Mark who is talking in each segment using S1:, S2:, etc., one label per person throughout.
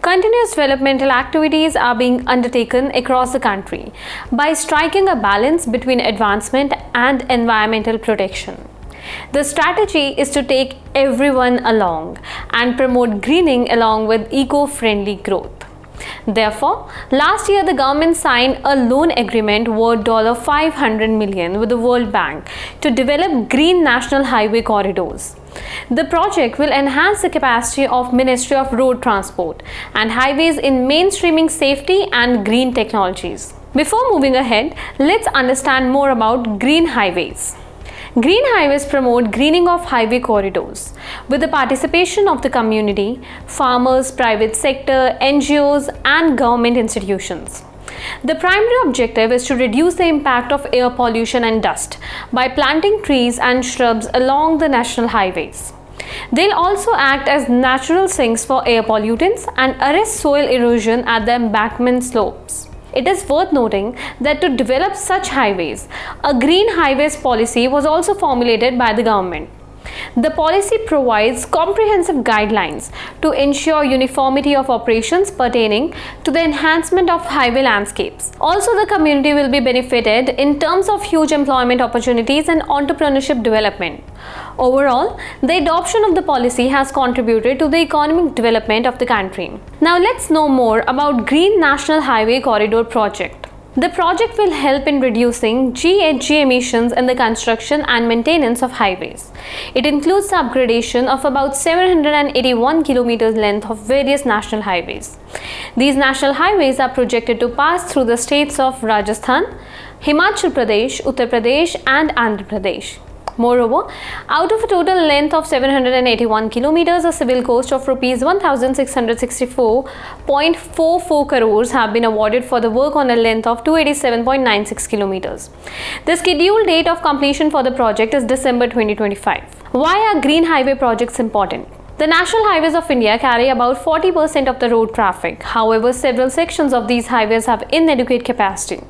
S1: Continuous developmental activities are being undertaken across the country by striking a balance between advancement and environmental protection. The strategy is to take everyone along and promote greening along with eco-friendly growth. Therefore, last year the government signed a loan agreement worth $500 million with the World Bank to develop green national highway corridors. The project will enhance the capacity of Ministry of Road Transport and Highways in mainstreaming safety and green technologies. Before moving ahead, let's understand more about green highways. Green highways promote greening of highway corridors with the participation of the community, farmers, private sector, NGOs, and government institutions. The primary objective is to reduce the impact of air pollution and dust by planting trees and shrubs along the national highways. They'll also act as natural sinks for air pollutants and arrest soil erosion at the embankment slopes. It is worth noting that to develop such highways, a green highways policy was also formulated by the government. The policy provides comprehensive guidelines to ensure uniformity of operations pertaining to the enhancement of highway landscapes. Also, the community will be benefited in terms of huge employment opportunities and entrepreneurship development. Overall, the adoption of the policy has contributed to the economic development of the country. Now let's know more about Green National Highway Corridor Project. The project will help in reducing GHG emissions in the construction and maintenance of highways. It includes the upgradation of about 781 kilometers length of various national highways. These national highways are projected to pass through the states of Rajasthan, Himachal Pradesh, Uttar Pradesh, and Andhra Pradesh. Moreover, out of a total length of 781 kilometers, a civil cost of Rs 1,664.44 crores have been awarded for the work on a length of 287.96 kilometers. The scheduled date of completion for the project is December 2025. Why are green highway projects important? The national highways of India carry about 40% of the road traffic. However, several sections of these highways have inadequate capacity,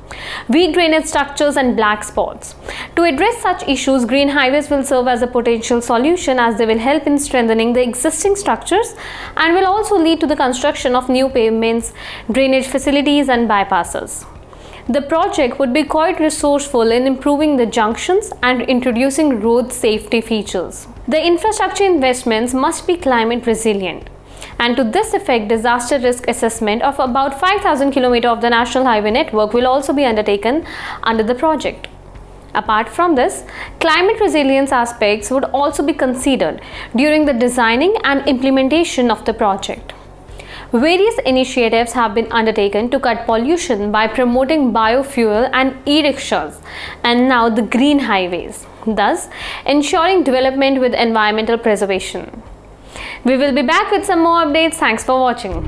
S1: weak drainage structures, and black spots. To address such issues, green highways will serve as a potential solution as they will help in strengthening the existing structures and will also lead to the construction of new pavements, drainage facilities, and bypasses. The project would be quite resourceful in improving the junctions and introducing road safety features. The infrastructure investments must be climate resilient, and to this effect, disaster risk assessment of about 5,000 km of the national highway network will also be undertaken under the project. Apart from this, climate resilience aspects would also be considered during the designing and implementation of the project. Various initiatives have been undertaken to cut pollution by promoting biofuel and e-rickshaws, and now the green highways, thus ensuring development with environmental preservation. We will be back with some more updates. Thanks for watching.